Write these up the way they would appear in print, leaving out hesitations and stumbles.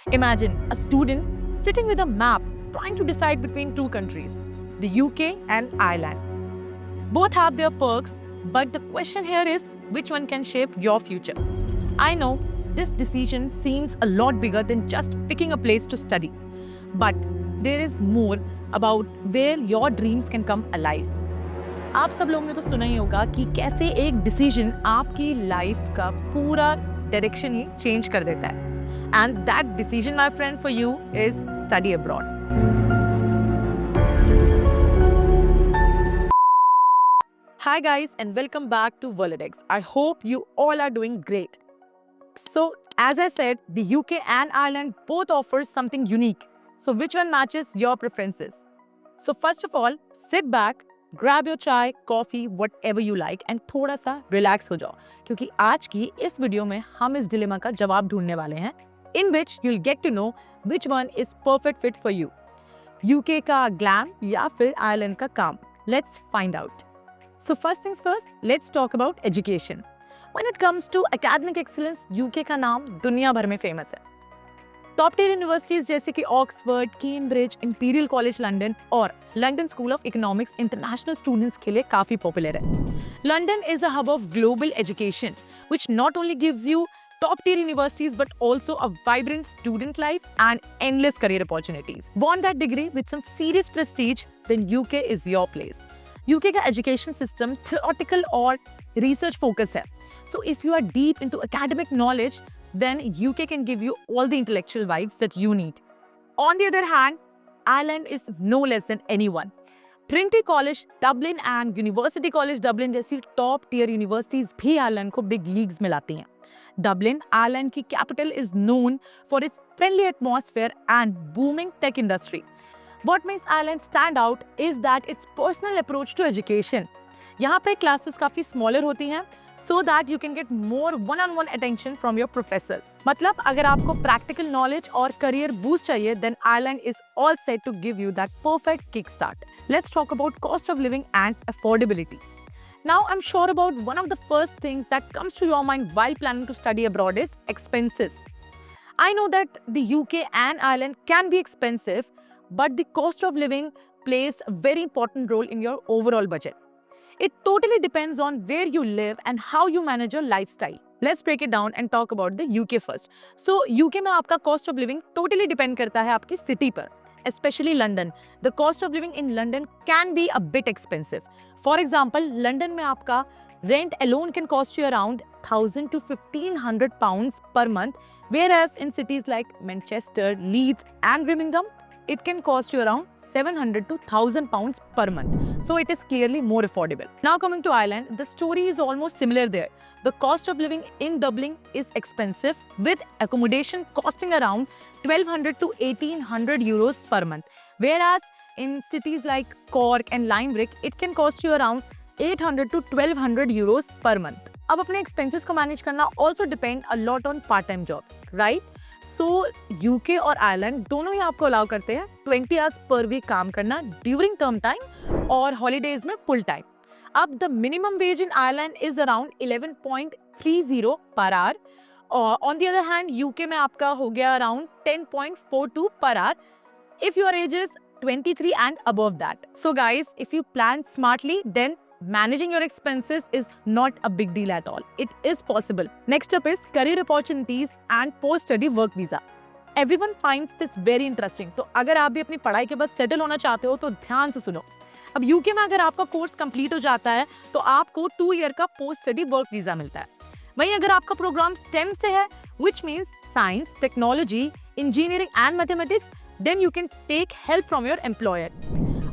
Imagine a student sitting with a map trying to decide between two countries, the UK and Ireland. Both have their perks, but the question here is which one can shape your future? I know this decision seems a lot bigger than just picking a place to study, but there is more about where your dreams can come alive. आप सब लोगों ने तो सुना ही होगा कि कैसे एक डिसीजन आपकी लाइफ का पूरा डायरेक्शन ही चेंज कर देता है. And that decision my friend for you is study abroad. Hi guys and welcome back to Volodex. I hope you all are doing great. So as I said, the UK and Ireland both offer something unique. So which one matches your preferences? So first of all, sit back, grab your chai, coffee, whatever you like and थोड़ा सा relax हो जाओ क्योंकि आज की इस video में हम इस डिलेमा का जवाब ढूंढने वाले हैं in which you'll get to know which one is perfect fit for you. UK का glam या फिर Ireland का calm. Let's find out. So first things first, let's talk about education. When it comes to academic excellence, UK का नाम दुनिया भर में famous है. टॉप टियर यूनिवर्सिटीज जैसे कि Oxford, Cambridge, Imperial College London और London School of Economics international students के लिए काफी पॉपुलर है. London is a hub of global education which not only gives you top tier universities but also a vibrant student life and endless career opportunities. Want that degree with some serious prestige? Then UK is your place. UK का education system theoretical और research focused है. So if you are deep into academic knowledge, then UK can give you all the intellectual vibes that you need. On the other hand, Ireland is no less than anyone. Trinity College Dublin and University College Dublin जैसी top tier universities भी Ireland को big leagues में लाती हैं. Dublin, Ireland की capital, is known for its friendly atmosphere and booming tech industry. What makes Ireland stand out is that its personal approach to education. यहाँ पे classes काफी smaller होती हैं, so that you can get more one-on-one attention from your professors. मतलब अगर आपको practical knowledge और career boost चाहिए, then Ireland is all set to give you that perfect kickstart. Let's talk about cost of living and affordability. Now, I'm sure about one of the first things that comes to your mind while planning to study abroad is expenses. I know that the UK and Ireland can be expensive, but the cost of living plays a very important role in your overall budget. It totally depends on where you live and how you manage your lifestyle. Let's break it down and talk about the UK first. So UK में आपका cost of living totally depend करता है आपकी city पर, especially London. The cost of living in London can be a bit expensive. For example, London में आपका rent alone can cost you around 1,000 to 1,500 pounds per month, whereas in cities like Manchester, Leeds and Birmingham, it can cost you around 700 to 1,000 pounds per month. So it is clearly more affordable. Now coming to Ireland, the story is almost similar there. The cost of living in Dublin is expensive, with accommodation costing around 1,200 to 1,800 euros per month. Whereas in cities like Cork and Limerick, it can cost you around 800 to 1,200 euros per month. अब अपने expenses को manage करना also depend a lot on part-time jobs, right? So UK और Ireland दोनों ही आपको allow करते हैं 20 hours per week काम करना during term time और holidays में full time. अब the minimum wage in Ireland is around 11.30 per hour. और on the other hand UK में आपका हो गया around 10.42 per hour if your age is 23 and above that. So guys, if you plan smartly, then managing your expenses is not a big deal at all. It is possible. Next up is career opportunities and post-study work visa. Everyone finds this very interesting. तो अगर आप भी अपनी पढ़ाई के बाद settle होना चाहते हो तो ध्यान से सुनो. अब यूके में अगर आपका कोर्स कंप्लीट हो जाता है तो आपको 2 ईयर का पोस्ट स्टडी वर्क वीजा मिलता है. वहीं अगर आपका प्रोग्राम स्टेम से है, which means science, technology, engineering and mathematics, then you can take help from your employer.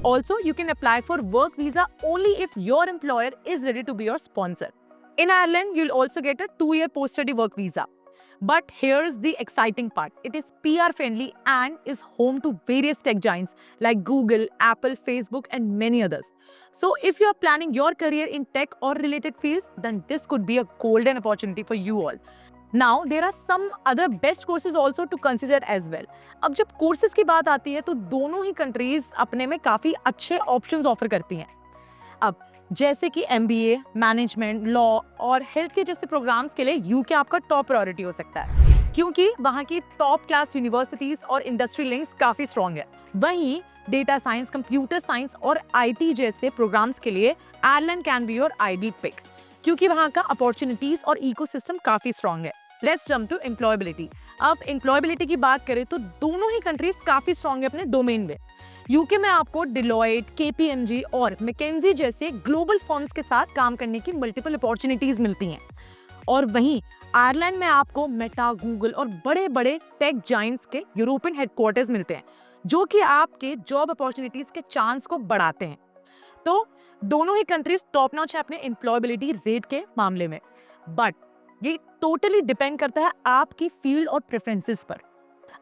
Also, you can apply for work visa only if your employer is ready to be your sponsor. In Ireland, you'll also get a 2-year post-study work visa. But here's the exciting part. It is PR friendly and is home to various tech giants like Google, Apple, Facebook and many others. So if you are planning your career in tech or related fields, then this could be a golden opportunity for you all. Now there are some other best courses also to consider as well. अब जब courses की बात आती है तो दोनों ही countries अपने में काफ़ी अच्छे options offer करती हैं. अब जैसे कि MBA, मैनेजमेंट, लॉ और हेल्थ के जैसे प्रोग्राम्स के लिए यूके आपका टॉप प्रायोरिटी हो सकता है क्योंकि वहाँ की टॉप क्लास यूनिवर्सिटीज और इंडस्ट्री लिंक्स काफी स्ट्रॉन्ग है। वहीं डेटा साइंस, कंप्यूटर साइंस और आईटी जैसे प्रोग्राम्स के लिए Ireland can be your ideal pick, क्योंकि वहाँ का अपॉर्चुनिटीज और इकोसिस्टम काफी स्ट्रॉन्ग है। Let's jump to employability. अब एम्प्लॉयबिलिटी की बात करें तो दोनों ही कंट्रीज काफी स्ट्रॉन्ग है अपने डोमेन में। यूके में आपको डिलॉयट, केपीएमजी और मैकेंजी जैसे ग्लोबल फर्म्स के साथ काम करने की मल्टीपल अपॉर्चुनिटीज मिलती हैं, और वहीं आयरलैंड में आपको मेटा, गूगल और बड़े बड़े टेक जायंट्स के यूरोपियन हेडक्वार्टर्स मिलते हैं, जो कि आपके जॉब अपॉर्चुनिटीज के चांस को बढ़ाते हैं। तो दोनों ही कंट्रीज टॉप नॉच है अपने एम्प्लॉयबिलिटी रेट के मामले में, बट ये टोटली डिपेंड करता है आपकी फील्ड और प्रेफरेंसेस पर।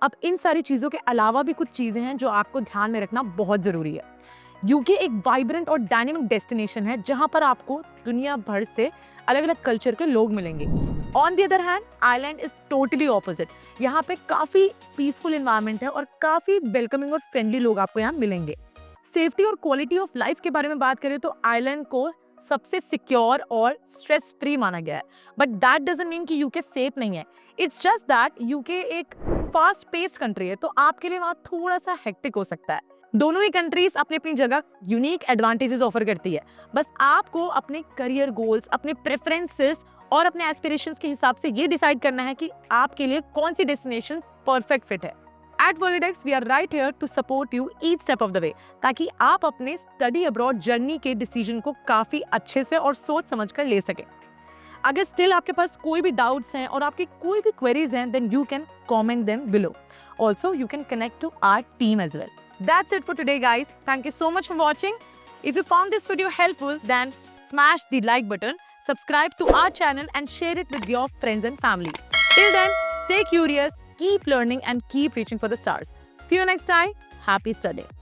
अब इन सारी चीजों के अलावा भी कुछ चीजें हैं जो आपको ध्यान में रखना बहुत जरूरी है। यूके एक वाइब्रेंट और डायनेमिक डेस्टिनेशन है जहां पर आपको दुनिया भर से अलग अलग कल्चर के लोग मिलेंगे। On the other hand Ireland is totally opposite. यहाँ पे काफी पीसफुल एनवायरनमेंट है और काफी वेलकमिंग और फ्रेंडली लोग आपको यहाँ मिलेंगे। सेफ्टी और क्वालिटी ऑफ लाइफ के बारे में बात करें तो आयरलैंड को सबसे सिक्योर और स्ट्रेस फ्री माना गया है, बट दैट डजंट मीन कि यूके सेफ नहीं है। इट्स जस्ट दैट यूके एक फास्ट पेस्ड कंट्री है, तो आपके लिए वहाँ थोड़ा सा हेक्टिक हो सकता है। दोनों ही कंट्रीज अपनी अपनी जगह यूनिक एडवांटेजेस ऑफर करती है, बस आपको अपने करियर गोल्स, अपने प्रेफरेंसेस और अपने एस्पिरेशंस के हिसाब से ये डिसाइड करना है कि आपके लिए कौन सी डेस्टिनेशन परफेक्ट फिट है। At Volodex, we are right here to support you each step of the way, ताकि आप अपने स्टडी अब्रॉड जर्नी के डिसीजन को काफी अच्छे से और सोच समझ कर ले सके। अगर स्टिल आपके पास कोई भी डाउट्स हैं और आपकी कोई भी क्वेरीज हैं, then you can comment them below. Also, you can connect to our team as well. That's it for today, guys. Thank you so much for watching. If you found this video helpful, then smash the like button, subscribe to our channel and share it with your friends and family. Till then, stay curious, keep learning and keep reaching for the stars. See you next time. Happy studying.